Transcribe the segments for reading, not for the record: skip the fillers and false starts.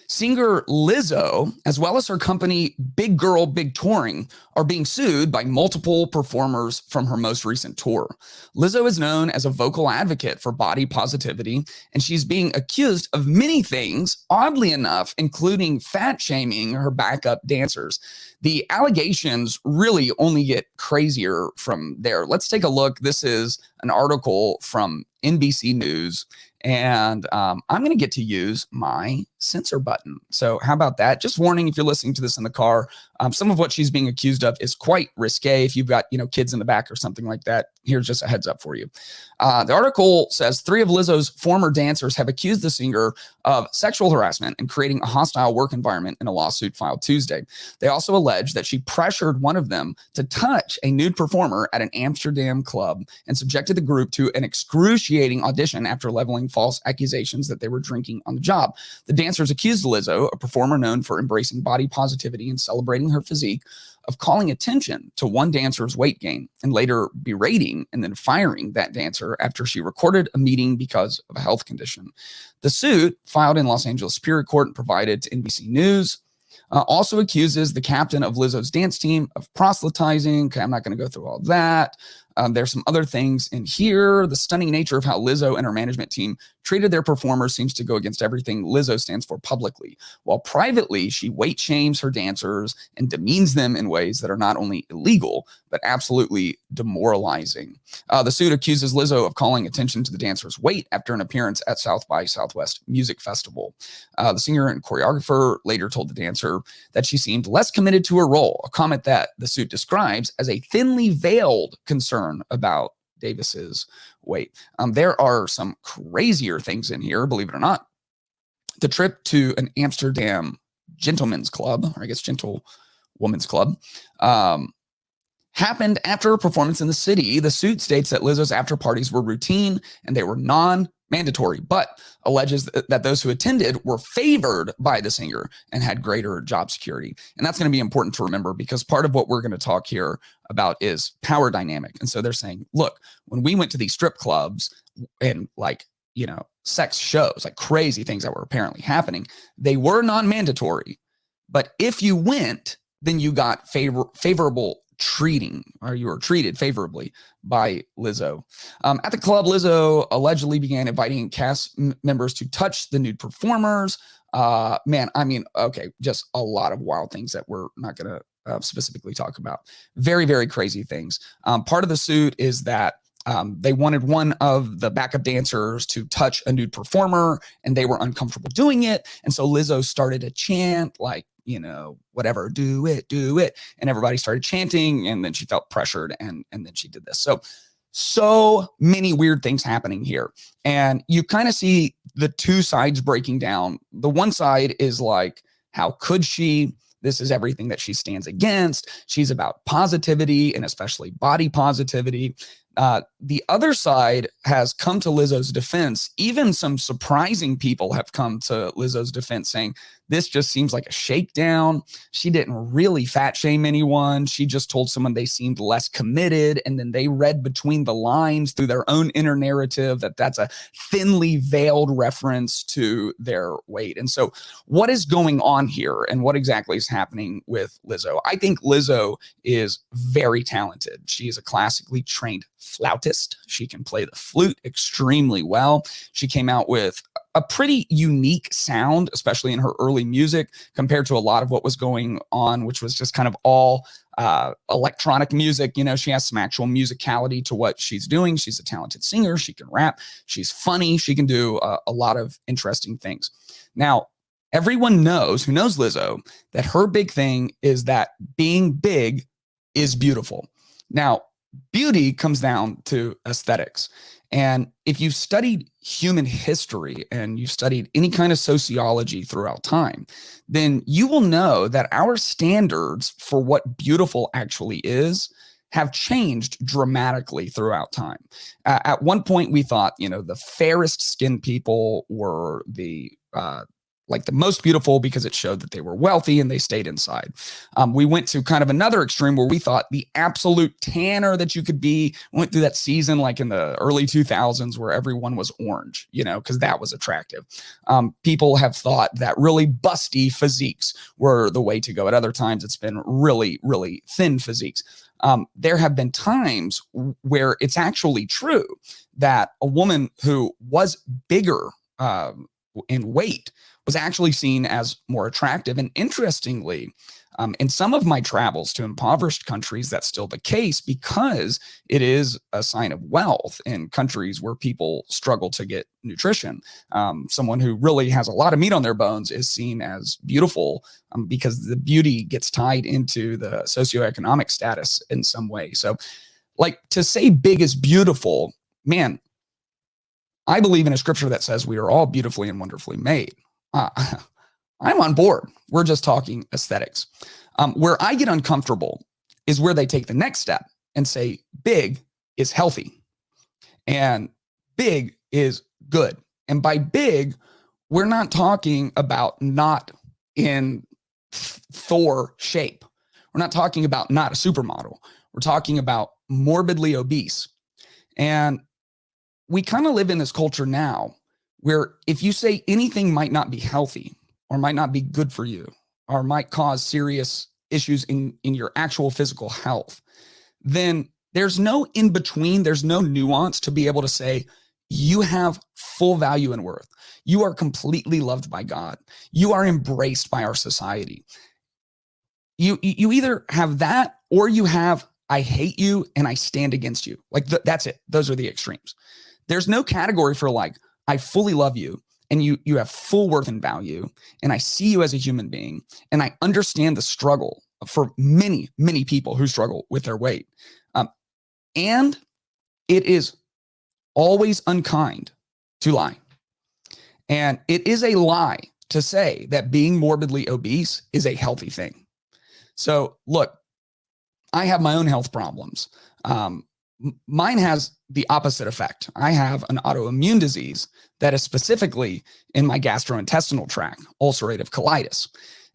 Singer Lizzo, as well as her company Big Girl Big Touring, are being sued by multiple performers from her most recent tour. Lizzo is known as a vocal advocate for body positivity, and she's being accused of many things, oddly enough, including fat shaming her backup dancers. The allegations really only get crazier from there. Let's take a look. This is an article from NBC News. And I'm going to get to use my censor button. So how about that? Just warning, if you're listening to this in the car, some of what she's being accused of is quite risque. If you've got, kids in the back or something like that, here's just a heads up for you. The article says 3 of Lizzo's former dancers have accused the singer of sexual harassment and creating a hostile work environment in a lawsuit filed Tuesday. They also allege that she pressured one of them to touch a nude performer at an Amsterdam club and subjected the group to an excruciating audition after leveling false accusations that they were drinking on the job. The dancers accused Lizzo, a performer known for embracing body positivity and celebrating her physique, of calling attention to one dancer's weight gain and later berating and then firing that dancer after she recorded a meeting because of a health condition. The suit, filed in Los Angeles Superior Court and provided to NBC News, also accuses the captain of Lizzo's dance team of proselytizing. Okay, I'm not going to go through all that. There's some other things in here. The stunning nature of how Lizzo and her management team treated their performers seems to go against everything Lizzo stands for publicly. While privately, she weight shames her dancers and demeans them in ways that are not only illegal, but absolutely demoralizing. The suit accuses Lizzo of calling attention to the dancer's weight after an appearance at South by Southwest Music Festival. The singer and choreographer later told the dancer that she seemed less committed to her role, a comment that the suit describes as a thinly veiled concern about Davis's weight. There are some crazier things in here, believe it or not. The trip to an Amsterdam gentleman's club, or I guess gentlewoman's club, happened after a performance in the city. The suit states that Lizzo's after parties were routine and they were non-mandatory, but alleges that those who attended were favored by the singer and had greater job security. And that's going to be important to remember because part of what we're going to talk here about is power dynamic. And so they're saying, look, when we went to these strip clubs and sex shows, like crazy things that were apparently happening, they were non-mandatory. But if you went, then you got favorable treating, or you were treated favorably by Lizzo. At the club, Lizzo allegedly began inviting cast members to touch the nude performers. Just a lot of wild things that we're not going to specifically talk about. Very, very crazy things. Part of the suit is that they wanted one of the backup dancers to touch a nude performer and they were uncomfortable doing it. And so Lizzo started a chant like, whatever, do it. And everybody started chanting and then she felt pressured and then she did this. So many weird things happening here. And you kind of see the two sides breaking down. The one side is like, how could she? This is everything that she stands against. She's about positivity and especially body positivity. The other side has come to Lizzo's defense. Even some surprising people have come to Lizzo's defense saying, this just seems like a shakedown. She didn't really fat shame anyone. She just told someone they seemed less committed. And then they read between the lines through their own inner narrative that that's a thinly veiled reference to their weight. And so what is going on here and what exactly is happening with Lizzo? I think Lizzo is very talented. She is a classically trained flautist. She can play the flute extremely well. She came out with a pretty unique sound, especially in her early music, compared to a lot of what was going on, which was just kind of all electronic music. She has some actual musicality to what she's doing. She's a talented singer. She can rap. She's funny. She can do a lot of interesting things. Now, everyone who knows Lizzo, that her big thing is that being big is beautiful. Now, beauty comes down to aesthetics. And if you've studied human history and you've studied any kind of sociology throughout time, then you will know that our standards for what beautiful actually is have changed dramatically throughout time. At one point, we thought, the fairest skinned people were the like the most beautiful because it showed that they were wealthy and they stayed inside. We went to kind of another extreme where we thought the absolute tanner that you could be. Went through that season like in the early 2000s where everyone was orange, because that was attractive. People have thought that really busty physiques were the way to go. At other times, it's been really, really thin physiques. There have been times where it's actually true that a woman who was bigger in weight was actually seen as more attractive. And interestingly, in some of my travels to impoverished countries, that's still the case because it is a sign of wealth in countries where people struggle to get nutrition. Someone who really has a lot of meat on their bones is seen as beautiful because the beauty gets tied into the socioeconomic status in some way. So, like, to say big is beautiful, man, I believe in a scripture that says we are all beautifully and wonderfully made. I'm on board. We're just talking aesthetics. Where I get uncomfortable is where they take the next step and say big is healthy and big is good. And by big, we're not talking about not in Thor shape. We're not talking about not a supermodel. We're talking about morbidly obese. And we kind of live in this culture now where if you say anything might not be healthy or might not be good for you or might cause serious issues in your actual physical health, then there's no in between. There's no nuance to be able to say you have full value and worth. You are completely loved by God. You are embraced by our society. You either have that or you have I hate you and I stand against you. Like that's it. Those are the extremes. There's no category for like I fully love you and you have full worth and value and I see you as a human being and I understand the struggle for many, many people who struggle with their weight. And it is always unkind to lie. And it is a lie to say that being morbidly obese is a healthy thing. So look, I have my own health problems. Mine has the opposite effect. I have an autoimmune disease that is specifically in my gastrointestinal tract, ulcerative colitis.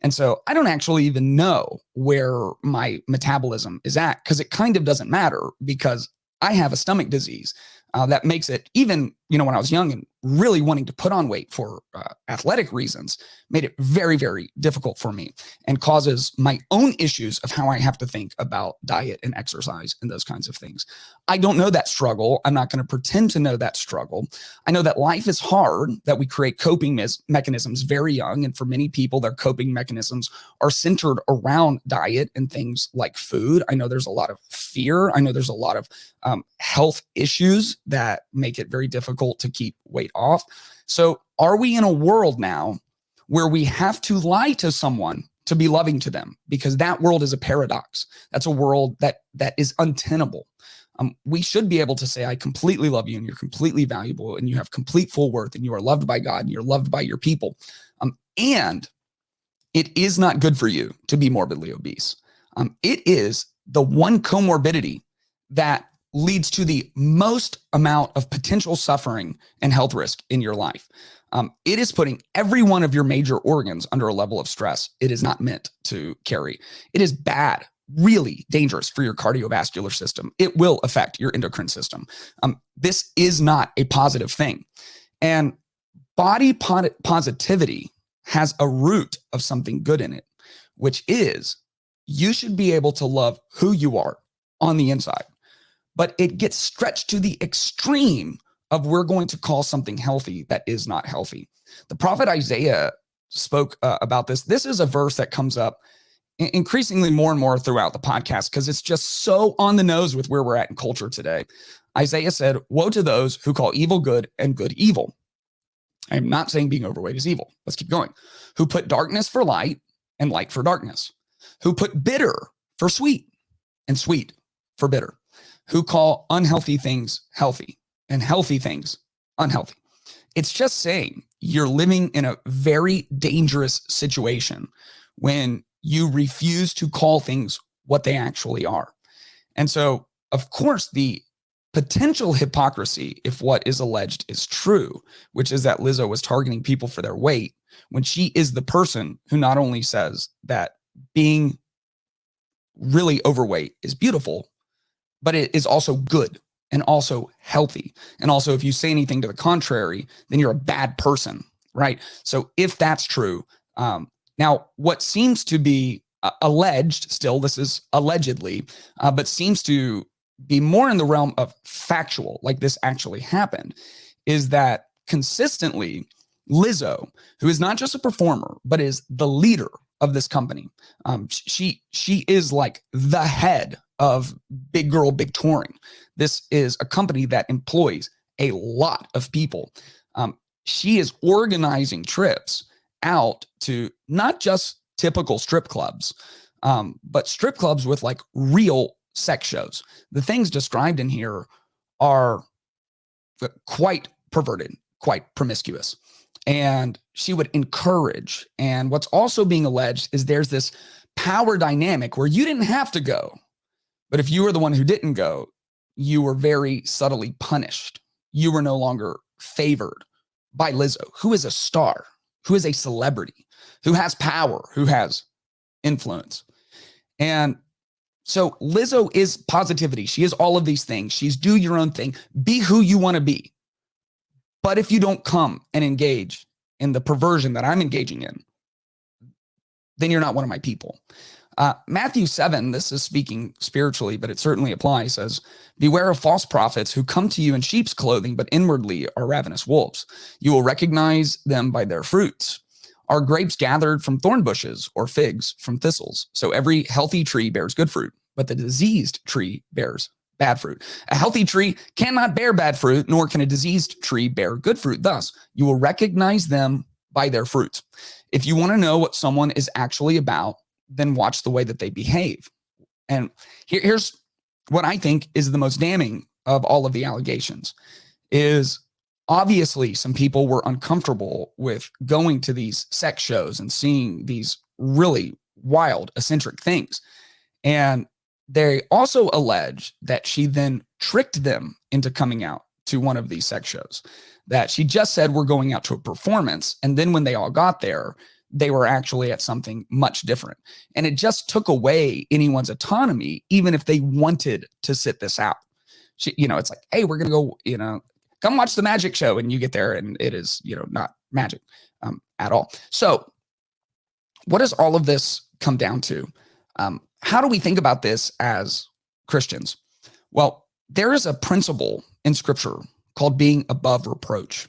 And so I don't actually even know where my metabolism is at because it kind of doesn't matter because I have a stomach disease that makes it even, when I was young and really wanting to put on weight for athletic reasons, made it very, very difficult for me and causes my own issues of how I have to think about diet and exercise and those kinds of things. I don't know that struggle. I'm not going to pretend to know that struggle. I know that life is hard, that we create coping mechanisms very young. And for many people, their coping mechanisms are centered around diet and things like food. I know there's a lot of fear. I know there's a lot of health issues that make it very difficult to keep weight off. So are we in a world now where we have to lie to someone to be loving to them? Because that world is a paradox. That's a world that is untenable. We should be able to say, I completely love you and you're completely valuable and you have complete full worth and you are loved by God and you're loved by your people. And it is not good for you to be morbidly obese. It is the one comorbidity that leads to the most amount of potential suffering and health risk in your life. It is putting every one of your major organs under a level of stress it is not meant to carry. It is bad, really dangerous for your cardiovascular system. It will affect your endocrine system. This is not a positive thing. And body positivity has a root of something good in it, which is you should be able to love who you are on the inside. But it gets stretched to the extreme of we're going to call something healthy that is not healthy. The prophet Isaiah spoke about this. This is a verse that comes up increasingly more and more throughout the podcast because it's just so on the nose with where we're at in culture today. Isaiah said, woe to those who call evil good and good evil. I'm not saying being overweight is evil. Let's keep going. Who put darkness for light and light for darkness. Who put bitter for sweet and sweet for bitter. Who call unhealthy things healthy and healthy things unhealthy. It's just saying you're living in a very dangerous situation when you refuse to call things what they actually are. And so, of course, the potential hypocrisy if what is alleged is true, which is that Lizzo was targeting people for their weight when she is the person who not only says that being really overweight is beautiful, but it is also good and also healthy. And also, if you say anything to the contrary, then you're a bad person, right? So if that's true, now what seems to be alleged, still this is allegedly, but seems to be more in the realm of factual, like this actually happened, is that consistently Lizzo, who is not just a performer, but is the leader of this company, she is like the head of Big Girl Big Touring. This is a company that employs a lot of people. She is organizing trips out to not just typical strip clubs, but strip clubs with like real sex shows. The things described in here are quite perverted, quite promiscuous. And she would encourage. And what's also being alleged is there's this power dynamic where you didn't have to go. But if you were the one who didn't go, you were very subtly punished. You were no longer favored by Lizzo, who is a star, who is a celebrity, who has power, who has influence. And so Lizzo is positivity. She is all of these things. She's do your own thing. Be who you want to be. But if you don't come and engage in the perversion that I'm engaging in, then you're not one of my people. Matthew 7, this is speaking spiritually, but it certainly applies, says, beware of false prophets who come to you in sheep's clothing, but inwardly are ravenous wolves. You will recognize them by their fruits. Are grapes gathered from thorn bushes or figs from thistles? So every healthy tree bears good fruit, but the diseased tree bears bad fruit. A healthy tree cannot bear bad fruit, nor can a diseased tree bear good fruit. Thus, you will recognize them by their fruits. If you want to know what someone is actually about, then watch the way that they behave. And here's what I think is the most damning of all of the allegations is obviously some people were uncomfortable with going to these sex shows and seeing these really wild, eccentric things. And they also allege that she then tricked them into coming out to one of these sex shows, that she just said, we're going out to a performance. And then when they all got there, they were actually at something much different. And it just took away anyone's autonomy, even if they wanted to sit this out. It's like, hey, we're going to go, come watch the magic show. And you get there and it is, not magic at all. So what does all of this come down to? How do we think about this as Christians? Well, there is a principle in Scripture called being above reproach.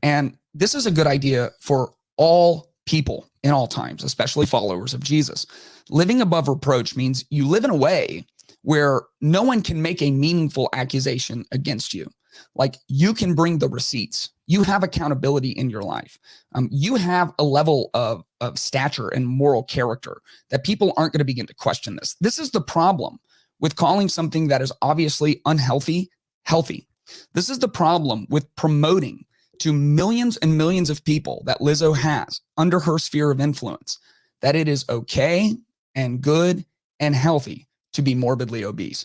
And this is a good idea for all people in all times, especially followers of Jesus. Living above reproach means you live in a way where no one can make a meaningful accusation against you. Like you can bring the receipts. You have accountability in your life. You have a level of stature and moral character that people aren't going to begin to question this. This is the problem with calling something that is obviously unhealthy, healthy. This is the problem with promoting to millions and millions of people that Lizzo has under her sphere of influence, that it is okay and good and healthy to be morbidly obese.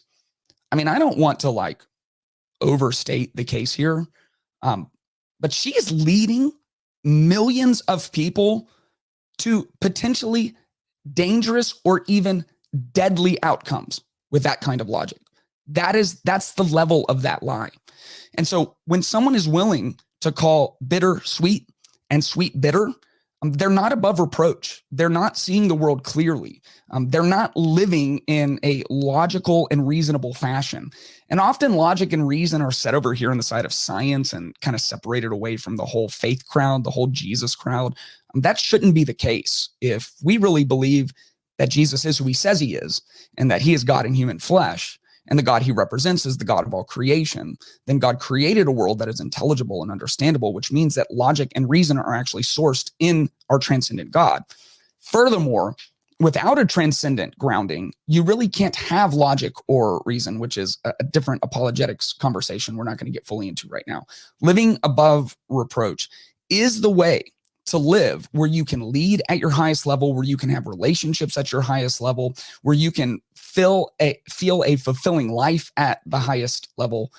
I mean, I don't want to overstate the case here, but she is leading millions of people to potentially dangerous or even deadly outcomes with that kind of logic. That's the level of that lie. And so when someone is willing to call bitter sweet and sweet bitter, they're not above reproach. They're not seeing the world clearly. They're not living in a logical and reasonable fashion. And often logic and reason are set over here on the side of science and kind of separated away from the whole faith crowd, the whole Jesus crowd. That shouldn't be the case. If we really believe that Jesus is who he says he is, and that he is God in human flesh, and the God he represents is the God of all creation, then God created a world that is intelligible and understandable, which means that logic and reason are actually sourced in our transcendent God. Furthermore, without a transcendent grounding, you really can't have logic or reason, which is a different apologetics conversation we're not going to get fully into right now. Living above reproach is the way to live where you can lead at your highest level, where you can have relationships at your highest level, where you can feel a fulfilling life at the highest level.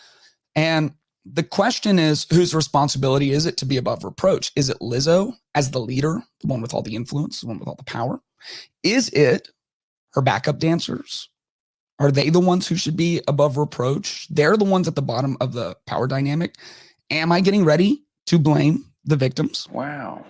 And the question is, whose responsibility is it to be above reproach? Is it Lizzo as the leader, the one with all the influence, the one with all the power? Is it her backup dancers? Are they the ones who should be above reproach? They're the ones at the bottom of the power dynamic. Am I getting ready to blame the victims? Wow.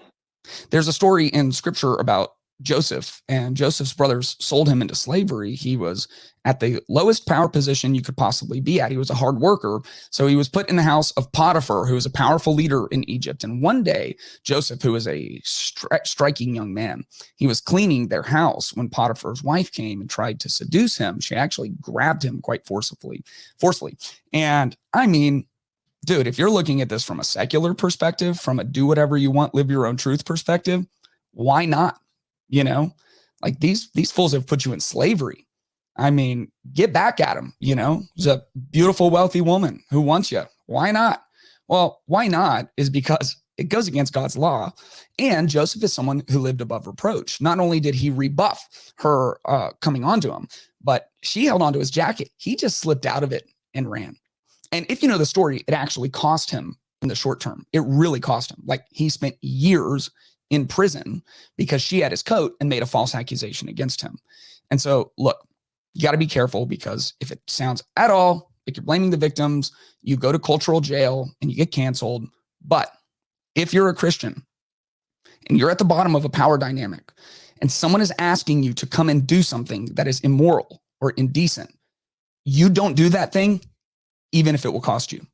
There's a story in scripture about Joseph, and Joseph's brothers sold him into slavery. He was at the lowest power position you could possibly be at. He was a hard worker. So he was put in the house of Potiphar, who was a powerful leader in Egypt. And one day, Joseph, who was a striking young man, he was cleaning their house when Potiphar's wife came and tried to seduce him. She actually grabbed him quite forcefully. And I mean, dude, if you're looking at this from a secular perspective, from a do whatever you want, live your own truth perspective, why not? You know, like these fools have put you in slavery. I mean, get back at them. You know, there's a beautiful, wealthy woman who wants you. Why not? Well, why not is because it goes against God's law. And Joseph is someone who lived above reproach. Not only did he rebuff her coming onto him, but she held onto his jacket. He just slipped out of it and ran. And if you know the story, it actually cost him in the short term. It really cost him. Like he spent years in prison because she had his coat and made a false accusation against him. And so, look, you got to be careful, because if it sounds at all like you're blaming the victims, you go to cultural jail and you get canceled. But if you're a Christian and you're at the bottom of a power dynamic and someone is asking you to come and do something that is immoral or indecent, you don't do that thing, even if it will cost you.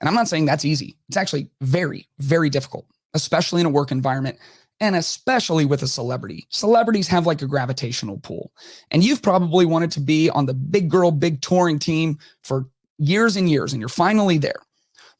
And I'm not saying that's easy. It's actually very, very difficult, especially in a work environment, and especially with a celebrity. Celebrities have like a gravitational pull. And you've probably wanted to be on the big girl, big touring team for years and years, and you're finally there.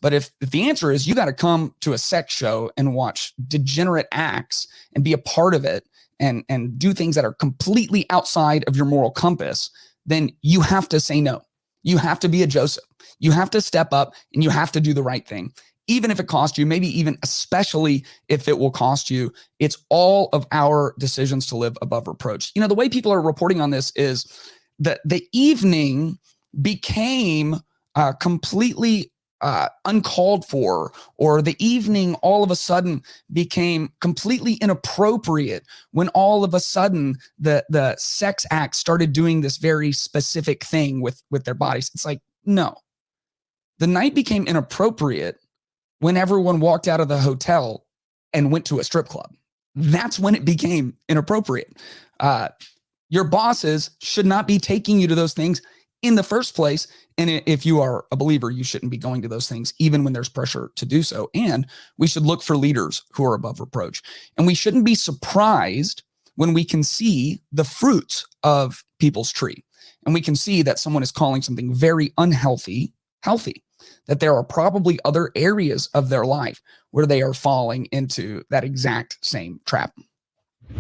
But if the answer is you got to come to a sex show and watch degenerate acts and be a part of it and do things that are completely outside of your moral compass, then you have to say no. You have to be a Joseph. You have to step up and you have to do the right thing. Even if it costs you, maybe even especially if it will cost you. It's all of our decisions to live above reproach. You know, the way people are reporting on this is that the evening became completely uncalled for, or the evening all of a sudden became completely inappropriate when all of a sudden the sex act started doing this very specific thing with their bodies. It's like, no, the night became inappropriate when everyone walked out of the hotel and went to a strip club. That's when it became inappropriate. Your bosses should not be taking you to those things in the first place. And if you are a believer, you shouldn't be going to those things, even when there's pressure to do so. And we should look for leaders who are above reproach. And we shouldn't be surprised when we can see the fruits of people's tree. And we can see that someone is calling something very unhealthy, healthy, that there are probably other areas of their life where they are falling into that exact same trap.